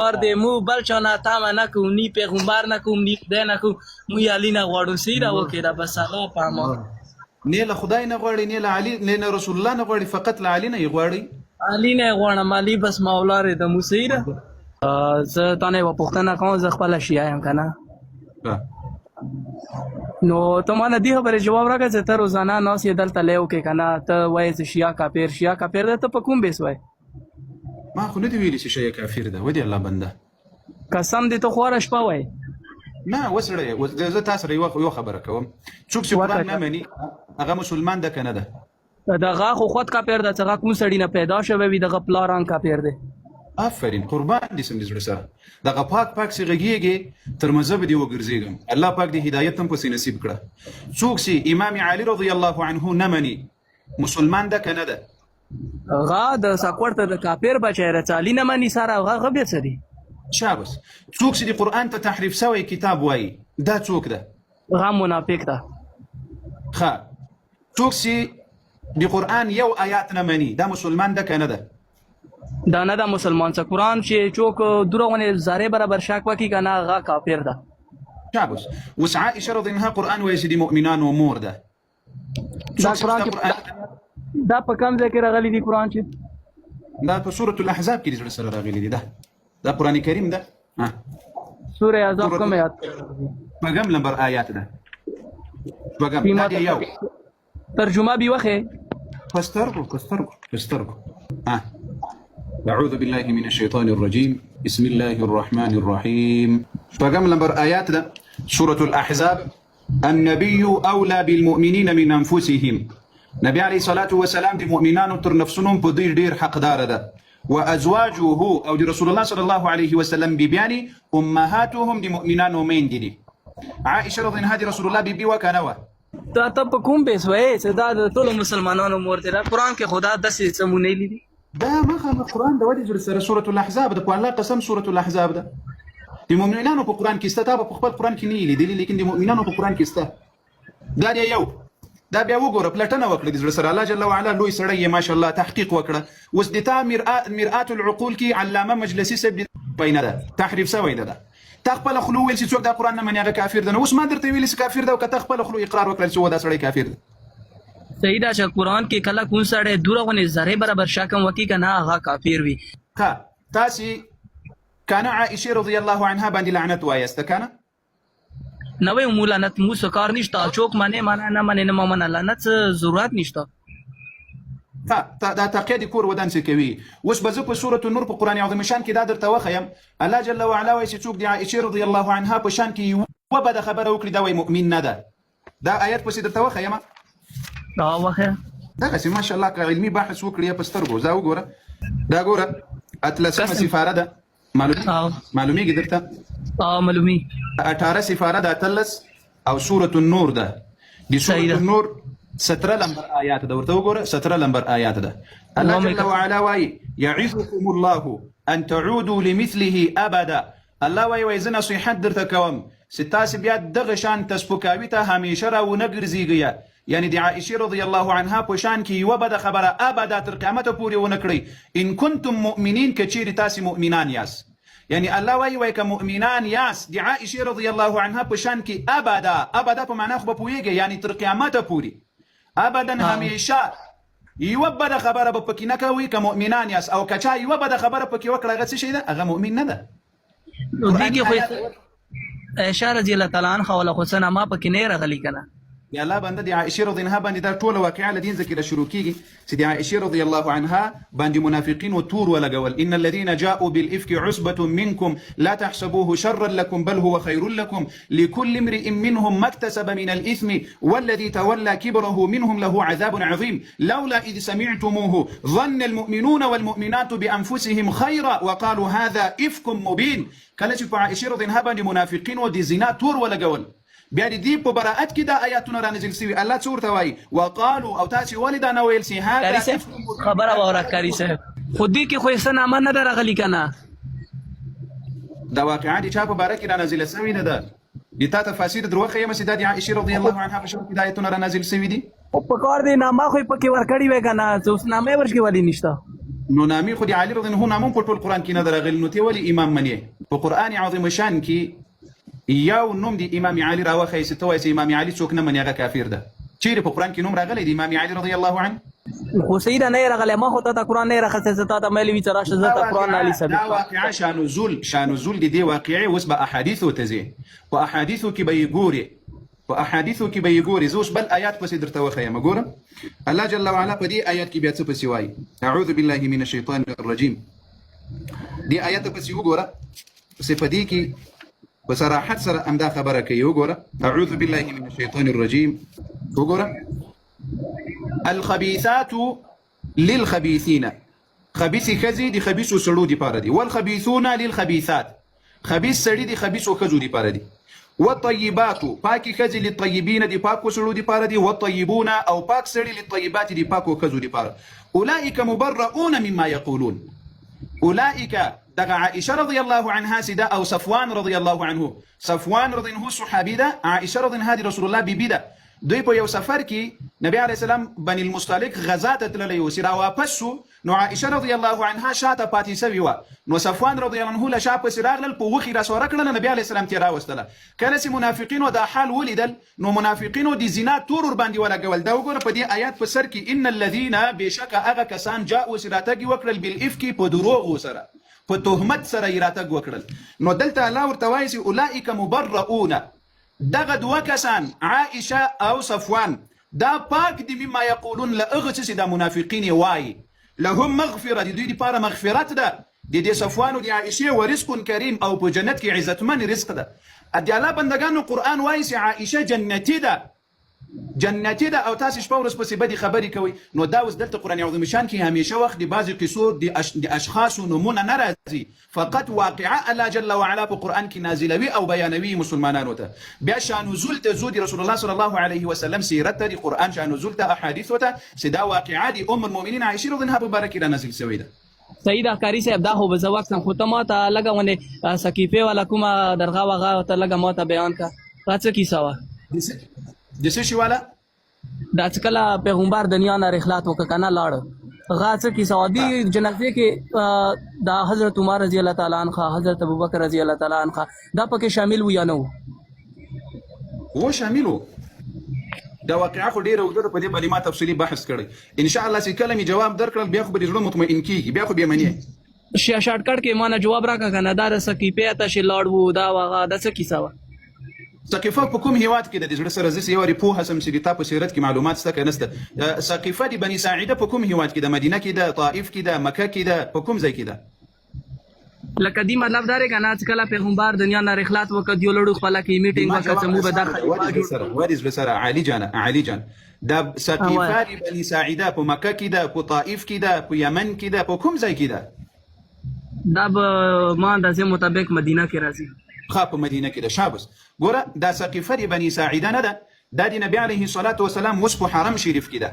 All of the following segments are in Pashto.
دی مو بل چا نه تمه نکوم، نی پیغمبر نکوم، نی خدای نکوم، مو علی نه غواړو سیره وکړه بس الله په امان. نه له خدای نه غواړي، نه له علي، نه له رسول الله نه غواړي، فقط له علي نه یې غواړي. علي نه غواړم، علي بس مولا دی د مو سیره. زه تا نه یوه پوښتنه کوم، زه خپله شیعه یم که نه؟ نو ته ما نه دې خبرې جواب راکړه چې ته روزانه ناست یې دلته لیو کې که نه، ته وایې چې شیعه کافر، شیعه کافر دی، ته په کوم بیس وایې؟ ما خو نه دي ویلي چې شیعه کافر ده، ودې الله بنده قسم دې ته خواره شپه وایې. نه وسړی، زه تا سره یو خبره کوم، څوک چې قرآن نه مني هغه مسلمان ده که نه ده؟ دغه خو خود کافر ده، چې هغه کوم سړي نه پیدا شوی وي دغه پلار هم کافر دی. آفرین، قربان دې سم دې زړه سره دغه پاک چې غږیږي تر مذهب دې وګرځېږم. الله پاک دې هدایت هم پسې نصیب کړه. څوک چې امام علي رضی الله عنه نه مني مسلمان ده که نه ده؟ هغه د سکوړ ته د کافر بچی چې علي نه مني سره هغه بیا څه دی؟ شابس. څوک چې د قرآن ته تحریف سوی کتاب وایي دا څوک ده؟ هغه منافق ده. ښه، څوک چې د قرآن یو آیات نه مني دا مسلمان ده که نه ده؟ دا نه ده مسلمان. څه قرآن چې څوک دروغونه ذره برابر شک وکړي که نه هغه کافر ده. شابس. اوس عائشه رضی الله عنها قرآن وایي چې د مؤمنانو مور ده. دا قرآن دا په کوم ځای کې راغلی دی قرآن چې؟ دا په سورة الاحزاب کې د زړه سره راغلی دی. دا قرآن کریم ده. سورة احزاب کوم آیات؟ شپږم نمبر آیات ده. شپږم دا دی یو. ترجمه بي وخه پسترګو. أعوذ بالله من الشيطان الرجيم بسم الله الرحمن الرحيم. شپږم نمبر آیات ده سورة الأحزاب. النبي أولى بالمؤمنين من أنفسهم. نبي عليه الصلاة والسلام د مؤمنانو تر نفسونو په دوی ډیر حقدار ده. وأزواجه أو دي رسول الله صلى الله عليه وسلم بيبياني أمهاتهم دي مؤمنانو مين دي. عائشة رضي الله عنها رسول الله بيبي وكانوا. ته په کوم بیس وایې چې دا د ټولو مسلمانانو مور دی؟ دا قرآن کې خدا داسې څه مونې لیدي؟ دا مخه قرآن د ودې سره سورة الأحزاب ده، په الله قسم سورة الأحزاب ده. د مؤمنانو په قرآن کې سته، تا په خپل قرآن کې نه لیدلي، لیکن د مؤمنانو په قرآن کې سته. دا دی یو. دا بیا وګوره پلټنه وکړه د زړه سره. الله جل وعلا لوی سړی یې ماشاءالله تحقیق وکړه. اوس د تا مرآت العقول کې علامه مجلسي صاحب بینه ده تحریف سوی ده. تا خپل خلو ویل چې څوک دا قرآن نه مني هغه کافر ده. نو اوس ما درته ویلي چې کافر ده او که تا خپل خلو اقرار وکړل چې و دا سړی کافر ده. صحیح ده چې قرآن کې کله کوم سړی دروغونه ذره برابر شک هم وکړي که نه هغه کافر وي. ښه، تاسې که نه عائشې رضی الله عنها باندې لعنت وایسته که نه؟ نه وایو مو لعنت، مو څه کار نشته. څوک منې منه، نه منې نه منه، لعنت څه ضرورت نشته. دا تقیه د کور ودان څه کوي. اوس به زه په سورة النور په قرآن عظیم شان کې دا درته وښیم. الله جل وعلا وایي چې څوک د عائشې رضی الله عنها په شان کې یوه بده خبره وکړي دا وایي مؤمن نه ده. دا آیت پسې درته وښیم. وښیه. دغسې ماشاءالله که علمي بحث وکړي په سترګو. دا وګوره، دا ګوره اتلسمه سفاره ده. معلومیږي درته؟ معلومي. 18 سفاره ده، اتلس، او سورة النور ده. د سورة النور 17 لمبر آیات ده. ورته وګوره 17 لمبر آیات ده. الله جل وعلا وایي يعظكم الله ان تعودوا لمثله ابدا. الله وایي زه نصیحت درته کوم چې تاسې بیا دغه شان تسپکاوي ته همیشه راونه ګرځېږئ. یعنی د عائشې رضی الله عنها په شان کې یوه بده خبره ابدا تر قیامته پورې ونه کړئ. ان کنتم مؤمنین، که چیرې تاسې مؤمنان یاست. یعنی الله وایي که مؤمنان یاست د عائشې رضی الله عنها په شان کې ابدا په معنا خو به پوهېږئ، یعنی تر قیامته پورې ابدا همیشه یوه بده خبره به پکې نه کوئ که مؤمنان یاست. او که چا یوه بده خبره پکې وکړه هغه څه شی ده؟ هغه مؤمن نه ده. دې کې خو عائشة رضی الله تعالی عنها ولا خو څه نامه پکې نه راغلي که نه؟ یا الله بنده د عائشې رضی الله باندې دا ټوله واقعه له دین ذکر شروع کیږي چې د عائشې رضی الله عنها باندې منافقین و تور ولګول. ان الذين جاءوا بالافك عصبه منكم لا تحسبوه شرا لكم بل هو خير لكم لكل امرئ منهم ما اكتسب من الاثم والذي تولى كبره منهم له عذاب عظيم لولا اذ سمعتموه ظن المؤمنون والمؤمنات بانفسهم خيرا وقالوا هذا افك مبين. کله چې په عائشې رضی الله باندې منافقین و د زنا تور ولګول، بیا د دې په براءت کې دا آیاتونه رانازل شوي. الله څه ورته وایي؟ وقالو، او تاسې ولې دا نه ویل سي هذا خبره واوره کاري صاحب، خو دې کې خو څه نامه نه ده راغلي که نه؟ دا واقعه د چا په باره کې رانازله شوې نه ده. د تا تفاسیر در وښیم چې دا د عائشې رضی الله عنها په شان کې دا آیتونه رانازل شوي دي. په کار دی نامه خو یې پکې ورکړې وی که نه؟ چې اوس نامه یې ورکې ولې نشته؟ نو نامي خو د علي رضی الله عنه نامه په ټول قران کې نه درغلی، نو ته ولي امام منې؟ په قران عظیم شان کې یو نوم د امام علي راوخی چې ته وایې امام علي څوک نه مني هغه کافر ده. چیرې په قران کې نوم راغلی د امام علي رضی الله عنه؟ خو سیدا نه راغلی، ما خو ته قران نه راخصه ته ته مې وی تر راشه زه قران علي ثابت. دا واقعا شان نزول د دې واقعي اوس به احادیثو ته ځي، په احادیثو کې به یې ګوري، په احادیثو کې به یې ګوري. زه اوس بل آیات پسې درته وښیم. ګوره الله جل وعلا په دې آیات کې بیا څه پسې وایي. اعوذ بالله من الشیطان الرجیم. دې آیات پسې وګوره، پسې په دې کې په صراحت سره همدا خبره کوي. وګوره اعوذ بالله من الشیطان الرجیم. وګوره الخبيثات للخبيثين، خبيث خزي دي خبيث سړو دي پاره دي، والخبيثون للخبيثات، خبيث سړي دي خبيث خزو دي پاره دي، والطيبات پاکي خزي للطيبين دي پاکو سړو دي پاره دي، والطيبون او پاک سړي للطيبات دي پاکو خزو دي پاره. اولئك مبرؤون مما يقولون. اولئك دغه عائشه رضي الله عنها سيده او صفوان رضي الله عنه، صفوان رضي الله عنه صحابي ده، عائشه رضي الله عنها رسول الله بيبي ده. دوی په یو سفر کې نبی عليه السلام بني المصطلق غزا ته تللی و، چې را واپس شو نو عائشه رضی الله عنها شاته پاتې سوې وه، نو صفوان رضی الله عنه له شا پسې راغلل، په وښي راسوره کړله، نبی عليه السلام ترې راوستله. کله چې منافقینو دا حال ولیدل نو منافقینو د زنا تور ورباندې ولګول. دا وګوره په دې آیات په سر کې ان الذين بشک هغه کسان جاءوا چې راتګ وکړل بالافک په دروغو سره، په تهمت سره یې راتګ وکړل. نو دلته الله ورته وایي چې اولئک مبرؤون، دغه دوه کسان عائشه او صفوان دا پاک دي مما یقولون لاغه چې دا منافقین وایي، لهم مغفره، دوی لپاره مغفرت ده د دې صفوان او د عائشه، ورزق کریم او په جنت کې عزتمن رزق ده. د الله بندگانو قران وایي چې عائشه جنتی ده، جنتی ده، او تاسو شپه ورځ پسې بدی خبرې کوي. نو دا اوس دلته قران عظیم شان کې همیشه وخت د بعضی قصو د اشخاص نمونه نه راځي، فقط واقعه الله جل وعلا په قران کې نازلوي او بیانوي مسلمانانو ته. بیا شان نزول ته زود رسول الله صلی الله علیه وسلم سیرت ته د قران شان نزول ته احادیث ته سدا واقعه د ام المؤمنین عائشه رضی الله عنها مبارکه را نازل شوی ده. سیدا کاری صاحب دا هو به زه وخت خو ته ما ته لګونه سکیفه والا کومه درغه وغه ته لګه ما ته بیان کا راځه کیسه وا د څه شي والا دا څکلا پیغمبر دنیا نه رحلات وککنه لاړ غاڅه کی سعودي جنازه کې دا حضرت عمر رضی الله تعالی عنہ، حضرت ابوبکر رضی الله تعالی عنہ دا پکې شامل و یا نه و؟ شامل و. دا واقعا خو ډیره وګړه په دې باندې ما تفصیلی بحث کړی. ان شاء الله چې کله می جواب درکړل بیا خو به زړه مطمئن کیږي، بیا خو به منی شارټ کټ کې ما نه جواب راکا کنه دا سکی په ته شي لاړ وو دا واغه دا څه کیسه و. سقيفه په کوم هیواد کې د زړه سره زسي یوري په حسم چې د تاسو سیرت کې معلومات ستکه نسته. سقيفه د بني ساعده په کوم هیواد کې؟ د مدینه کې ده، طائف کې ده، مکه کې ده، په کوم ځای کې ده؟ لکه دی مطلب دا رګه نه چې کله پیغمبر دنیا نه رحلات وکړ یو لړو خپل کې میټینګ وکړ چې مو به درخه ورز سره علي جان دا سقيفه د بني ساعده په مکه کې ده، په طائف کې ده، په یمن کې ده، په کوم ځای کې ده؟ دا ما د مطابق مدینه کې راځي. خاپ مدینه کې ده. شابس ګوره دا سقيفه د بني ساعده نه ده، دا د نبی عليه الصلاه والسلام اوس په حرم شریف کې ده،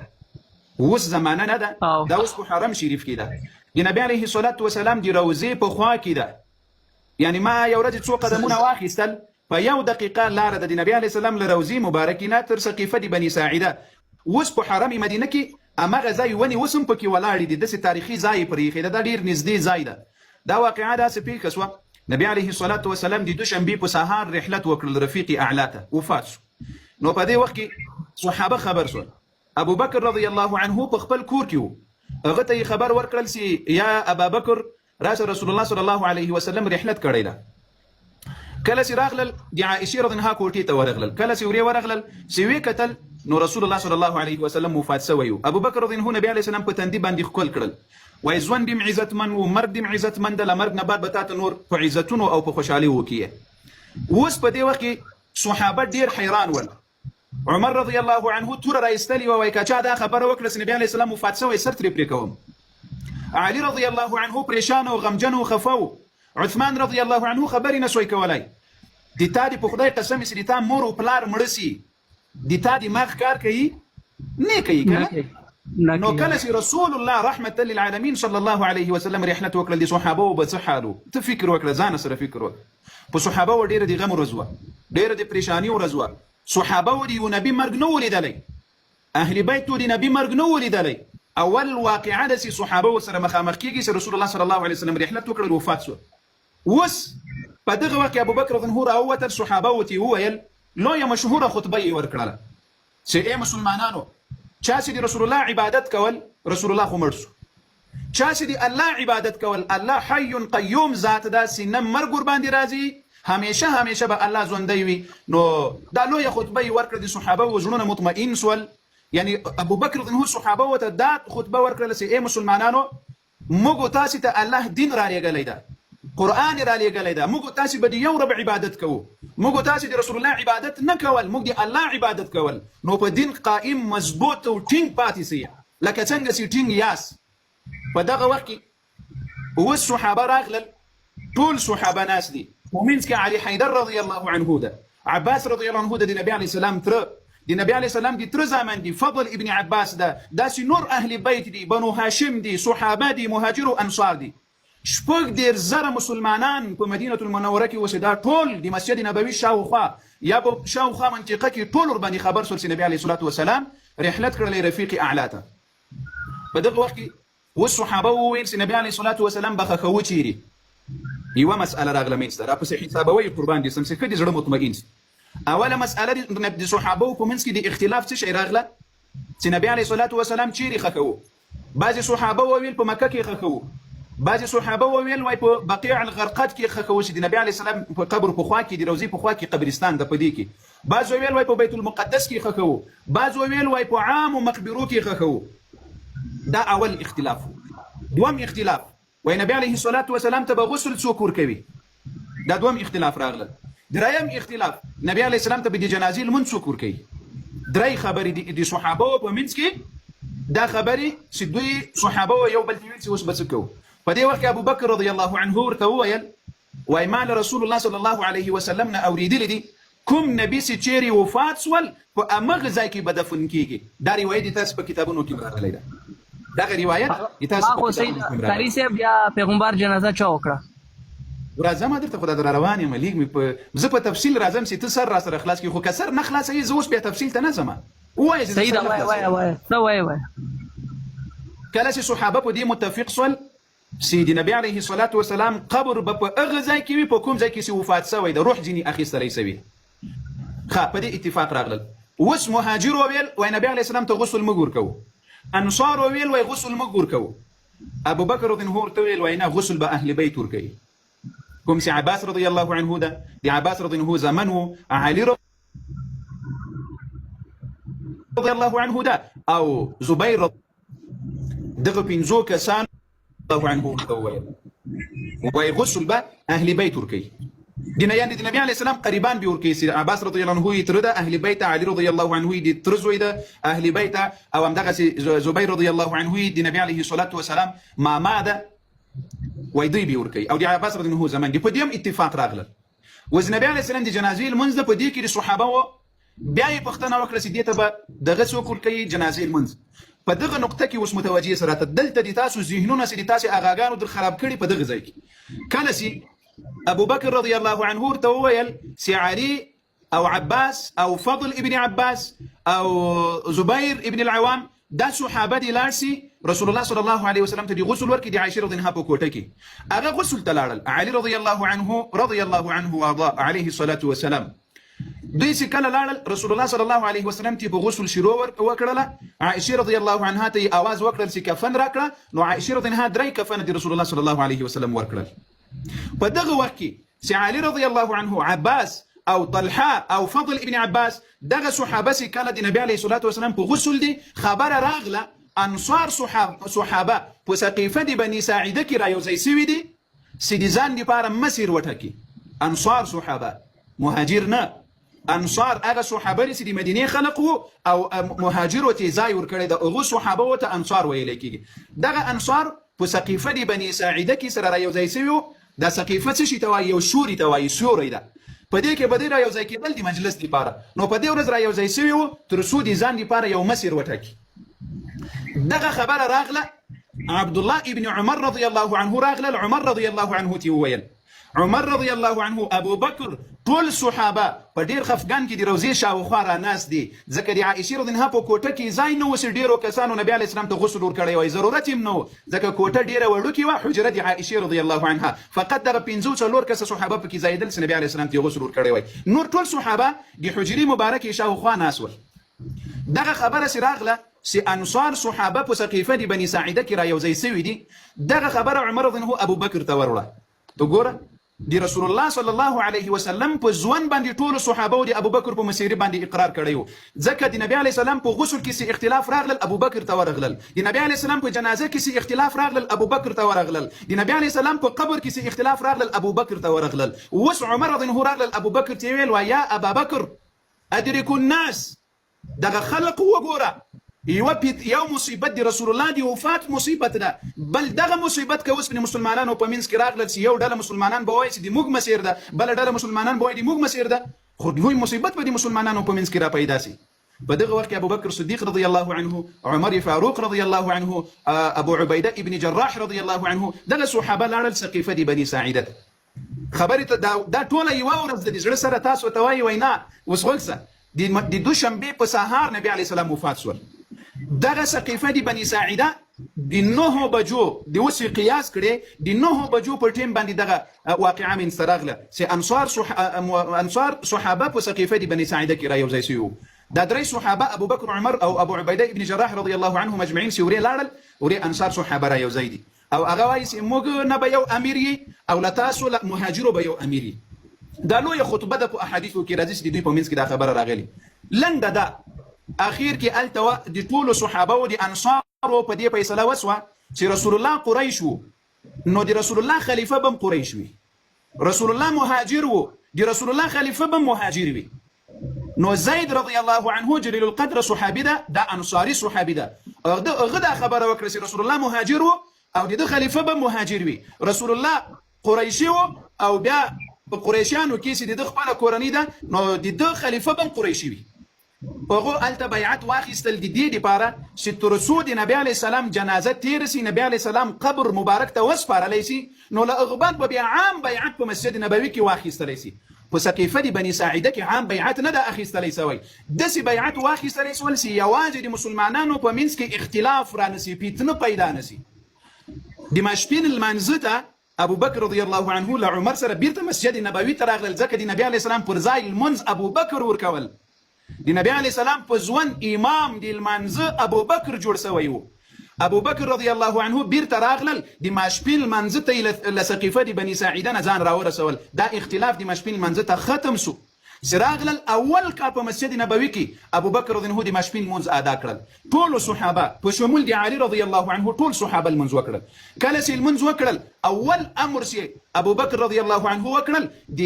اوس زمانه نه ده، دا اوس په حرم شریف کې ده. د نبی عليه الصلاه والسلام د روضې په خوا کې ده. یعنی ما یو ورځ څو قدمونه واخیستل په یو دقیقه لار د نبی عليه السلام له روضې مبارکې نه تر سقيفه د بني ساعده. اوس په حرم مدینه کې امغه ځای ونی وسم پکې ولاړ دي، د تاریخي ځای پرې خېده، دا ډیر نږدې ځای ده. دا واقعا دا سپیل کسوه نبی عليه الصلاه والسلام د دوشنبه په سهار رحلت وکړل رفیق اعلی ته وفات شو. نو په دې وخت کې صحابه خبر شول. ابو بکر رضی الله عنه په خپل کور کې وو، هغه ته خبر ورکړل چې یا ابا بکر راشه رسول الله صلی الله علیه وسلم رحلت کړی ده. کله چې راغلل د عائشه رضی الله عنها کوټې ته ورغلل، کله چې ورغلل چې وی کتل نو رسول الله صلی الله علیه وسلم وفات شوی. ابو بکر رضی الله عنه نبی علیه السلام په تندي باندې خپل کړل وای ځوان دیم عزتمن و مرګ دیم عزتمن د لمرګ نه بعد به تاسو نور په عزتونو او په خوشحالي وکیه. اوس په دې وخت کې صحابه ډیر حیران ول. عمر رضی الله عنه تور راایستلی وای کچا دا خبره وکړه چې نبی علیه السلام وفات شوی سر ترې پرې کوم. علي رضی الله عنه پریشان او غمجن او خفو. عثمان رضی الله عنه خبرې نشوي کولای. د تا دی په خدای قسم چې د تا مور او پلار مړ سي، د تا دماغ کار کوي نه کوي کنه. نو کله چې رسول الله رحمت للعالمین صلی الله علیه وسلم رحلت وکړه د صحابه او بصحالو ته فکر وکړه، ځان سره فکر وکړه. په صحابه و ډیره د غم ورځوه، ډیره د پریشانی ورځوه. صحابه و د نبی مرګ نه ولیدلی، اهل بیت د نبی مرګ نه ولیدلی، اول واقعه د صحابه سره مخامخ کیږي چې رسول الله صلی الله علیه وسلم رحلت وکړ وفات شو. وس په دغه وخت ابو بکر رضی الله عنه او صحابه وتی ویل لویه مشهوره خطبه یې ورکړه چې اے مسلمانانو چا چې رسول الله عبادت کول رسول الله خو مړ شو، چا چې الله عبادت کول الله حي قیوم ذات دا سینه مرګ ور باندې راځي همیشه به الله ژوندی وي. نو دا لویه خطبه یې ورکړه د صحابه و زړونه مطمئن سول. یعنی ابو بکر رضی الله عنه صحابه وته دا خطبه ورکړه چې اے مسلمانانو موږ تاسو ته الله دین را لېږلی ده، قرآن را لېږلی ده، موږ تاسو به د یو رب عبادت کوو، موږ تاسو د رسول الله عبادت نه کول، موږ د الله عبادت کول. نو په دین قائم مضبوط او ټینګ پاتې سئ لکه څنګه چې ټینګ یاست. په دغه وخت کې اوس صحابه راغلل، ټول صحابه ناس دي، ومنځ کې علي حیدر رضی الله عنه ده، عباس رضی الله عنه ده، د نبی علیه السلام تره، د نبی علیه السلام د تره زامن دي، فضل ابن عباس ده، داسې نور اهل بیت دي، بنو هاشم دي، صحابه دي، مهاجر او انصار دي. شپږ ډېر زره مسلمانان په مدینه المنوره کې اوسېدا، ټول د مسجد نبوي شاوخوا یا په شاوخوا منطقه کې ټول ورباندې خبر شول چې نبی علیه الصلاة والسلام رحلت کړلی رفیق اعلی ته. په دغه وخت کې اوس صحابه وویل چې نبی علیه الصلاة والسلام به ښخوو چیرې. یوه مسأله راغله منځ ته، راپسې حسابوئ قربان دي سم چې ښه دې زړه مطمئن شي. اوله مسأله د صحابو په منځ کې د اختلاف څه شی راغله چې نبی علیه الصلاة والسلام چیرې ښخوو. بعضې صحابه وویل په مکه کې ښخوو، بعضې صحابه وویل وای په بقیع الغرقد کې ښخوو چې د نبی علیه السلام په قبر په خوا کې د روضې په خوا کې قبرستان ده په دې کې، بعض وویل وای په بیت المقدس کې ښخوو، بعض وویل وای په عامو مقبرو کې ښخوو. دا اول اختلاف. دوم اختلاف وای نبی علیه الصلاة والسلام ته به غسل څوک ورکوي، دا دوم اختلاف راغله. دریم اختلاف نبی علیه السلام ته به د جنازې لمونځ څوک ورکوي. درې خبرې د صحابو په منځ کې، دا خبرې چې دوی صحابه یو بل ته ویل چې اوس به څه کوو. په دې وخت کې ابو بکر رضی الله عنه ورته وویل وای ما له رسول الله صلی الله علیه وسلم نه اورېدلي دي کوم نبي چې چیرې وفات سول په همغه ځای کې به دفن کېږي. دا روایت د تاسو په کتابونو کې راغلی ده. دغه روایت د تاسو په کتابونو کې راغلی. قاری صاحب بیا پیغمبر جنازه چا وکړه؟ راځم درته خو دا در روان یم، لیک مې زه په تفصیل راځم چې ته سر را سره خلاص کړې، خو که سر نه خلاصوي زه اوس بیا تفصیل ته نه ځم. ووایه صحیح ده، وایه څه وایه. کله چې صحابه په دې متفق سول چې د نبی علیه الصلاة والسلام قبر به په هغه ځای کې وي په کوم ځای کې چې وفات شوی د روح ځینې اخیستلی شوي، ښه په دې اتفاق راغلل. اوس مهاجر وویل وای نبی علیه السلام ته غسل موږ ورکوو، انصار وویل وای غسل موږ ورکوو، ابو بکر رضی الله عنه ویل وای نه غسل به اهل بیت ورکوي. کوم چې عباس رضی الله عنه ده، د عباس رضی الله عنه زمن و، علي رضی الله عنه ده او زبیر دغه پنځو کسان الله عنه وویل وای غسل به اهل بیت ورکوي. یعنې د نبي علیه السلام قریبان به ورکوي. عباس رضی الله عنه یې تره ده اهل بیت، علي رضی الله عنه یې د تره زوی ده اهل بیت، او همدغسې زبیر رضی الله عنه یې د نبي علیه الصلاة والسلام ماما ده وای دوی به ورکوي، او د عباس رضی الله عنه زمن دي. په دې هم اتفاق راغلل. اوس نبي علیه السلام د جنازې لمونځ ده، په دې کې د صحابه وو بیا یې پوښتنه وکړه چې دې ته به دغه څوک ورکوي جنازې لمونځ. په دغه نقطه کې اوس متوجه سره ته دلته د تاسو ذهنونه چې د تاسو اغاګانو در خراب کړي په دغه ځای کې. کله چې ابو بکر رضی الله عنه ورته وویل چې علي او عباس او فضل ابن عباس او زبیر ابن العوام دا صحابه دي لاړ سي رسول الله صلی الله علیه وسلم ته د غسل ورکړي د عائشه رضی الله عنها په کوټه کې، هغه غسل ته لاړل. علي رضی الله عنه وارضاه علیه الصلاة والسلام دوی چې کله لاړل رسول الله صلی الله علیه وسلم ته په غسل شروع وکړله. عائشه رضی الله عنها ته आवाज وکړل چې کفن راکړه، نو عائشه رضی الله عنها درې کفن د رسول الله صلی الله علیه وسلم ورکړل. په دغه وخت کې چې علي رضی الله عنه، عباس او طلحه او فضل ابن عباس دغه صحابه چې کله د نبی علیه الصلاة والسلام په غسل دي خبره راغله، انصار صحابه په سقیفه د بني ساعده کې رايوځای شوي دي چې د ځان لپاره مسیر وټاکي. انصار صحابه، مهاجر نه. انصار هغه صحابه چې د مدینې خلق وو او مهاجرو ته ځای ورکړی د هغو صحابه ته انصار ویلی کېږي. دغه انصار په سقیفه د بني ساعده کې سره رايوځای شوي وو. دا سقیفه څه شي ته وایي؟ یو سوري ته وایي، سوری ده. په دې کې به دوی رايوځای کېدل د مجلس لپاره. نو په دې ورځ رايوځای شوي وو تر څو د ځان لپاره یو مسیر وټاکي. دغه خبره راغله عبد الله ابن عمر رضی الله عنه راغله. عمر رضی الله عنه ته وویل، عمر رضی الله عنه، ابو بکر، ټول صحابه په ډیر خفګان کې د روضې شاوخوا را ناست دي، ځکه د عائشې رضی الله عنها په کوټه کې ځای نه و چې ډیرو کسانو نبی علیه السلام ته غسل ورکړی وای، ضرورت هم نه و، ځکه کوټه ډیره وړوکې وه، حجره د عائشې رضی الله عنها، فقط دغه 5-4 کسه صحابه پکې ځایېدل چې نبی علیه السلام ته غسل ورکړی وای، نور ټول صحابه د حجرې مبارکې شاوخوا ناست ول. دغه خبره چې راغله چې انصار صحابه په سقیفه د بني ساعده کې را یوځای سوي دي، دغه خبره عمر رضی الله عنه ابو بکر ته وروړه. ته ګوره د رسول الله صلی الله علیه وسلم په ځوان باندې ټول صحابه او د ابو بکر په مسیره باندې اقرار کړی و، ځکه د نبی علیه السلام په غسل کې څه اختلاف راغلل ابو بکر ته ورغلل، د نبی علیه السلام په جنازه کې څه اختلاف راغلل ابو بکر ته ورغلل، د نبی علیه السلام په قبر کې څه اختلاف راغلل ابو بکر ته ورغلل. اوس عمر رضی الله عنه راغلل ابو بکر ته ویل یا ابا بکر ادرک الناس، دغه خلق وګوره، یو مصیبت دی رسول الله دی وفات مصیبت ده، بل دغه مصیبت که اوس په مسلمانانو په منځ کې راغلل چې یو ډله مسلمانان به وایي چې د موږ مسیر ده، بل ډله مسلمانان به وایي د موږ مسیر ده، خو لوی مصیبت به د مسلمانانو په منځ کې را پیدا سي. په دغه وخت کې ابو بکر صدیق رضی الله عنه، عمر فاروق رضی الله عنه، ابو عبیده ابن جراح رضی الله عنه، دغه صحابه لاړل سقیفه د بني ساعده. خبرې ته دا ټوله یوه ورځ د زړه سره تاسو ته وایي وینا اوس غوږ د دوشنبې په سهار نبی علیه السلام وفات شول. دغه سقیفه د بني ساعده د 9 بجو د اوس قیاس کړي د 9 بجو په ټیم باندې دغه واقعه منځته راغله چې انصار صحابه په سقیفه د بني ساعده کې را یوځای شوي. دا درې صحابه ابو بکر عمر او ابو عبیده ابن جراح رضی الله عنهم اجمعین چې ورې لاړل، ورې انصار صحابه را یوځای دي، او هغه وایي چې موږ نه به یو امیر یي او له تاسو مهاجرو به یو امیر یي. دا لویه خطبه ده په احادیثو کې راځي چې د دوی په منځ کې دا خبره راغلې. لنډه ده، اخیر کې الته د ټولو صحابه او د انصارو په دې فیصله وسوه چې رسول الله قریش و، نو د رسول الله خلیفه بم قریش وي، رسول الله مهاجر و، د رسول الله خلیفه بم مهاجر وي. نو زید رضی الله عنه جلیل القدر صحابي ده، دا انصاری صحابي ده، هغه دا خبره وکړه چې رسول الله مهاجر و او د خلیفه بم مهاجر وي، رسول الله قریشي و او بیا په قریشیانو کې چې د خپل کورنۍ ده نو د خلیفه بم قریشي وي. هغه الته بیعت واخیستل د دې لپاره چې تر څو د نبی علیه السلام جنازه تیر سي، نبی علیه السلام قبر مبارک ته وسپارلی سي، نو له هغه به بیا عام بیعت په مسجد نبوي کې واخیستلی سي. په سقیفه د بني ساعده کې عام بیعت نه ده اخیستلی سوی، داسې بیعت واخیستلی سول چې یوازې د مسلمانانو په منځ کې اختلاف را نسي، فتنه پیدا نسي. د ماسپښین لمانځه ته ابو بکر رضی الله عنه له عمر سره بیرته مسجد نبوي ته راغلل، ځکه د نبی علیه السلام پر ځای لمونځ ابو بکر ورکول. د نبی علیه السلام په ځوان امام د لمانځه ابو بکر جوړ سوی و. ابو بکر رضی الله عنه بیرته راغلل، د ماسپښین لمانځه ته له سقیفه د بني ساعده نه ځان راورسول. دا اختلاف د ماسپښین لمانځه ته ختم سو. سراغلل اول کال په مسجد نبوي کې ابو بکر رضی الله عنه د ماسپښین لمونځ ادا کړل. ټول صحابه په شمول د علي رضی الله عنه ټول صحابه لمونځ وکړل. کله چې لمونځ وکړل اول امر چې ابو بکر رضی الله عنه وکړل د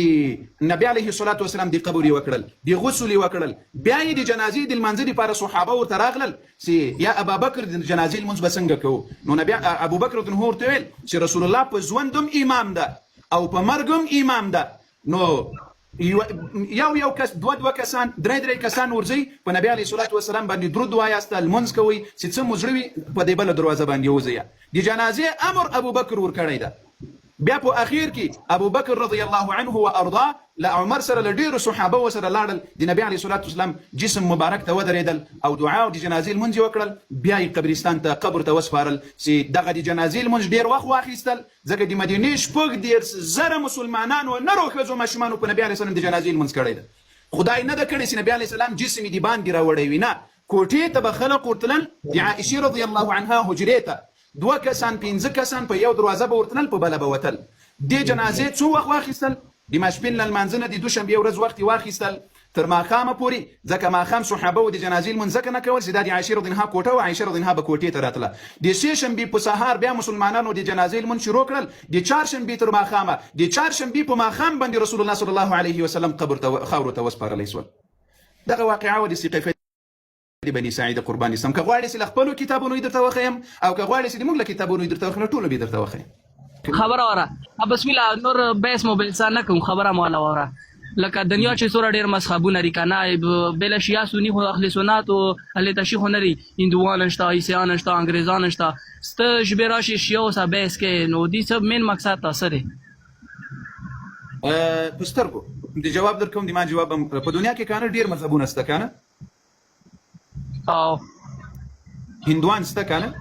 نبی علیه الصلاة والسلام د قبر وکړل، د غسل وکړل، بیا یې د جنازې د لمانځه لپاره صحابه ورته راغلل چې یا ابا بکر د جنازې لمونځ به څنګه کوو. نو نبی ابو بکر رضی الله عنه ورته ویل چې رسول الله په ژوندم امام ده او په مرګم امام ده، نو یو کس دوه کسان درې کسان ورځي په نبی علیه الصلاة والسلام باندې درود وایاست، لمونځ کوي چې څه مجروي په دې بل دروازه باندې وځي. د جنازې امر ابو بکر ورکړی ده. بیا په اخیر کې ابو بکر رضی الله عنه و ارضاه له عمر سره له ډیرو صحابه وسره لاړل، د نبی علیه الصلاة والسلام جسم مبارک ته ودرېدل او دعا او د جنازې لمونځ وکړل. بیا یې قبرستان ته قبر ته وسپارل چې دغه د جنازې لمونځ ډیر وخت واخیستل، ځکه د مدینې 14,000 مسلمانانو نرو ښځو ماشومانو په نبی علیه السلام د جنازې لمونځ کړی ده. خدای نه ده کړی چې نبی علیه السلام جسم یې د باندې راوړی وي، نه، کوټې ته به خلق ورتلل، د عائشې رضی الله عنها حجرې ته 2 کسان 5 کسان په یو دروازه به ورتلل، په بله به وتل. د جنازې څو وخت واخیستل؟ د ماسپښین له لمانځه نه د دوشنبې ورځ وخت واخیستل تر ماښامه پورې، ځکه ماښام صحابه و د جنازې لمونځ ځکه نه کول چې دا د عایشې رضی الله عنها کوټه وه، عایشې رضی الله عنها به کوټې ته راتله. د سې شنبې په سهار بیا مسلمانانو د جنازې لمونځ شروع کړل، د چهارشنبې تر ماښامه، د چهارشنبې په ماښام باندې رسول الله صلی الله علیه وسلم قبر ته خاورو ته وسپارلی سول. دغه واقعه وه د سقیفه د بني ساعده قربان اسلام. که غواړئ چې له خپلو کتابونو یې درته وښیم او که غواړئ چې د موږ له کتابونو یې درته وښیم، ټولو به یې درته وښیم. خبره وره بسم الله، نور بحث مو بل څه نه کوم، خبره مو وره. لکه دنیا چې څوره ډېر مذهبونه لري که نه، بله شیعه سني خو اهل سنت او اهل تشیع خو نه دي، هندوان شته، عیسیان شته، انګریزان شته. سته شبې راشي شیعه اوسه بحث کې، نو دې څه مین مقصد تا څه دی؟ په سترګو د جواب درکوم د ما جواب په دنیا کې کنه ډیر مذهبونه شته کنه او هندوان شته کنه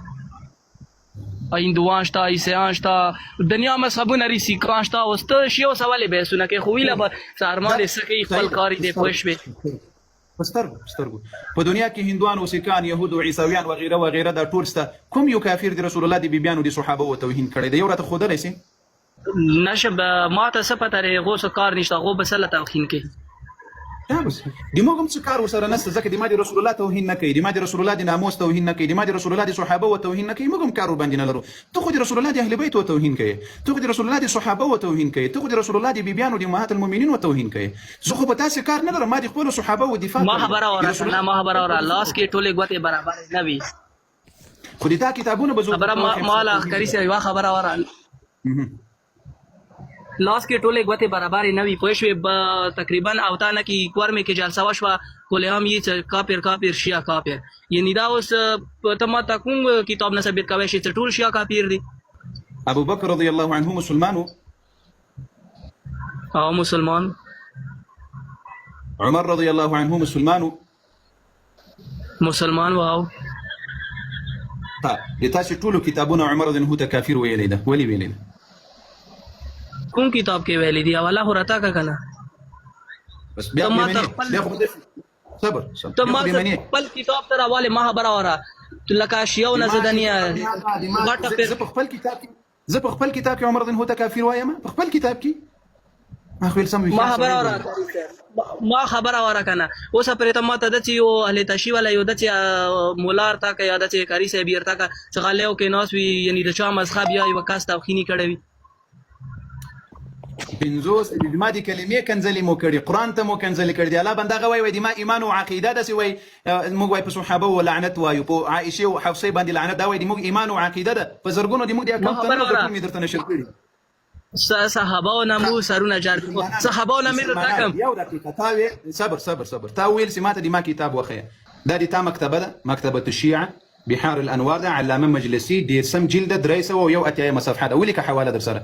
هندوان شته عیسیان شته دنیا مذهبونه لري سیکان شته اوس ته شیو سوالې بحثونه کوي خو ویله به سارمان یې څه کوي خپل کار یې دی پوه شوې په سترګو په دنیا کې هندوان او سیکان یهود او عیسویان وغیره وغیره دا ټول شته کوم یو کافر د رسول الله د بیبیانو د صحابه او توهین کړی دی یو راته ښودلی سي نشب ما ته څه پته لري هغو څه کار نشته هغو به څه له توهین کوي بس د موږ هم څه کار ورسره نشته ځکه د ما د رسول الله توهین نه کوي د ما د رسول الله د ناموس توهین نه کوي د ما د رسول الله د صحابه او توهین نه کوي موږ هم کار ورباندې نه لرو ته خو د رسول الله د اهل بیت او توهین کوي ته خو د رسول الله د صحابه او توهین کوي ته خو د رسول الله د بیبیانو د امهات المؤمنین او توهین کوي زه خو په تاسو کار نه لرم ما د خپل صحابه او دفاع ما خبره اوره ما خبره اوره لاس کې ټولې ګوتې برابر نه وي خو د تا کتابونه به زه خبره ما لا اخري سره یو خبره اوره لاس کې ټولې ګوتې برابر نه وي پوه شوې تقریبا اوتا نه کې کور مې کې جلسه وشوه کله هم یې کافر شیا کافر یعنی دا اوس ته ما تا کوم کتاب نه ثابت کوي چې ټول شیا کافر دي ابو بکر رضی الله عنه مسلمانو او مسلمان عمر رضی الله عنه مسلمان واو د تاسو ټولو کتابونه عمر رضی الله عنه ته کافر ویلی ده ولی ویلی ده کوم کتاب کې ویلي دی اوله خو راته کا کنه بس بیا صبر ته ما خپل کتاب تر حواله ما خبره وره لکه شیاو نه زدنیا زه په خپل کتاب کې عمر رضی الله عنه کافر وایم په خپل کتاب کې ما خبره وره کنه اوس پرې ته ما ته د یو اهل تشی ولا یو د مولار تا کا یاد چې کاری صاحب يرتا کا څغاله او کې ناس وی یعنی د چا مذهب یا یو کاست او خینی کړوي بنزوس د ما دي کلمې کنځلې مو کړي قران ته مو کنځلې کړي الله بنده وای د ما ایمان او عقیده ده سی وای موږ وای په صحابه او لعنت وای په عائشه او حفصه باندې لعنت دا وای د موږ ایمان او عقیده ده په زرګونو د موږ د اکاونټ ته مې درته نشر کړي صحابه او نمو سرونه جار صحابه او نمو تاکم یو دقیقه تاوي صبر تاويل سمات د ما کتاب وخه دا د تا مکتبه ده مکتبه الشيعه بحار الانوار ده علامه مجلسي د سم جلد دريسه او یو اتیا صفحه ده ولي حواله در سره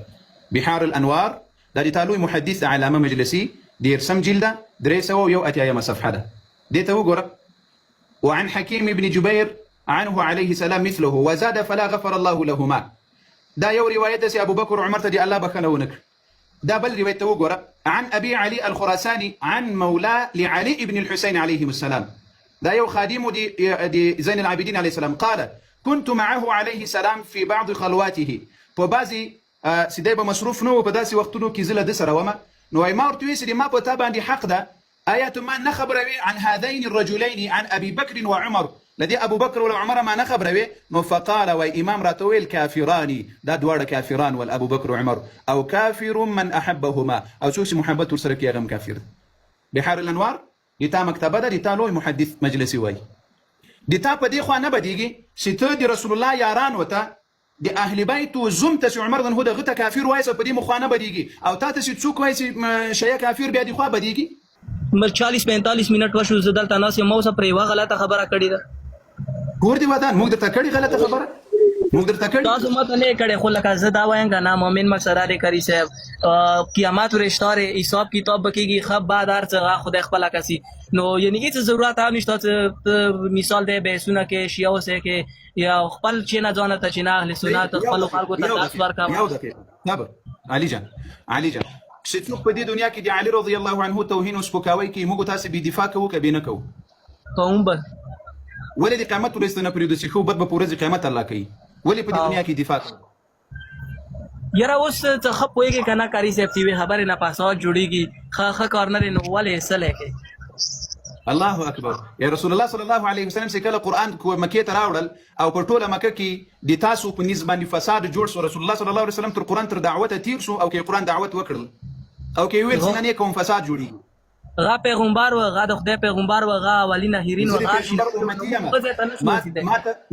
بحار الانوار دا د تالوي محدث علامه مجلسي دير سم جلده دريسه ويو اتيا صفحه ده ديته وقرا وعن حكيم بن جبير عنه عليه السلام مثله وزاد فلا غفر الله لهما دا يو روايه سي ابو بكر وعمر تدي الله بخلونك دا بل روايه وقرا عن ابي علي الخراساني عن مولاه لعلي بن الحسين عليهم السلام دا يو خادم دي زين العابدين عليه السلام قال كنت معه عليه السلام في بعض خلواته وبازي سیدای به مصروف نو په داسې وختونو کې زله د سره ومه نو ما ورته وی سړي ما په تا باندې حق ده آیات ما نه خبروي عن هذين الرجلين عن ابي بكر وعمر لدي ابو بكر ولا عمر ما نه خبروي نو فقال و امام راتويل كافران دا دوړه کافران ول ابو بكر وعمر او كافر من احبهما او څوک محبت ورسره کې غم کافر بحار الانوار دتا مکتبه ده دتا لوی محدث مجلسي وای دتا په دی خو نه بدیږي چې ته د رسول الله یاران وته د اهل بیت او زم ته عمر بن هدا غته کافر وایسه په دې مخانه بدیږي او تا ته څوک وایسه شیا کافر بیا دی خو بدیږي مل 40 45 منټ وشو زدل تناس مو سره پرې وا غلطه خبره کړې ده ګور دی ودان موږ ته کړي غلطه خبره موږ درته کړي تاسو ماته نه کړي خو لکه زدا وایم غنا مؤمن مسراره کوي صاحب قیامت رشتاره حساب کتاب بکیږي خب بعد هر څه خدای خپل کسي نو یعنی هیڅ ضرورت هم نشته مثال دی به سونه کې شیاو سه کې یا خپل چې نه ځانه ته چې نه اهل سنت خپل خلکو ته تاسو ورکا یو دقیقه صبر علي جان څوک په دې دنیا کې د علي رضی الله عنه توهین او سپکاوي کې موږ تاسو به دفاع کوو کبه نه کوو کوم به ولې د قیامت ورسته پرې د شخو بد په ورځ قیامت الله کوي ولې په دنیا کې دفاع کوي یاره اوس څه خپويږي کنه کاری سیفټي وی خبره نه پاسو جوړیږي خه کارنر نو ولې سله کې الله اکبر یا رسول الله صلی الله علیه وسلم چې کله قران کو مکه ته راوړل او په ټوله مکه کې د تاسو په نسبت باندې فساد جوړ شو رسول الله صلی الله علیه وسلم تر قران تر دعوت تیر شو او کې قران دعوت وکړل او کې ویل څنګه کوم فساد جوړي غا پیغمبر و غا د خدای پیغمبر و غا ولین هیرین و غا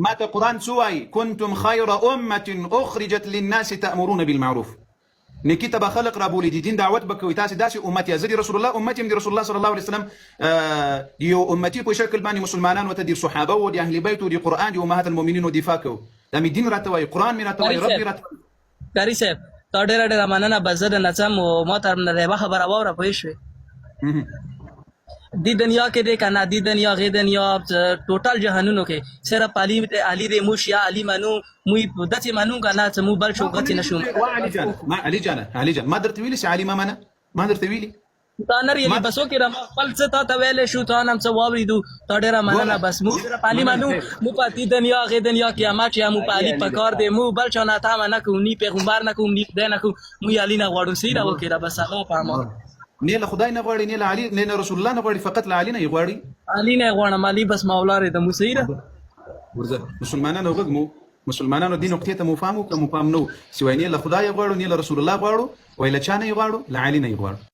ما ته قران سوای کنتم خیر امه اخرجت للناس تأمرون بالمعروف نکیته به خلق را بولی دین دعوت بکوي تاسو داسې امت یا زدي رسول الله امتي من رسول الله صلی الله علیه وسلم یو امتي په شکل باندې مسلمانان وته دي صحابه او دي اهل بیت او دي قران دي امهات المؤمنین او دفاع کو د دین راته وای قران می راته وای رب راته داری صاحب تا ډېره مننه بس زه د نڅم او ما ته یوه خبره واوره پوه شوې دی دنیا کې دی کنه دی دنیا غي دنیا ټوټل جهانونو کې صرف علي دې موش یا علي منو موي دته منو کنه چې مو بل شو غتی نشوم علي جان ما درته ویلي چې علي ما درته ویلي تا نر یلی بسو کې رم خپل څه تا ویلې شو تا نم څه واوریدو تا ډېره مننه بس مو صرف علي منو مو پتی دنیا غي دنیا قیامت یا مو علي پکار دی مو بل چا نه تا نه کو ني پیغمبر نه کو ني خدای نه کو مو علي نه غواړو سیدا وکړه بس هغه پامه نه له خدای نه غواړي نه له علي نه له رسول الله نه غواړي فقط له علي نه غواړي علي نه غواړم علي بس مولا رې د مسیره ورزه مسلمانانو غږمو مسلمانانو دین نقطې ته مو فهمو کوم فهم نو سوای نه له خدای غواړو نه له رسول الله غواړو وای له چا نه غواړو له علي نه غواړو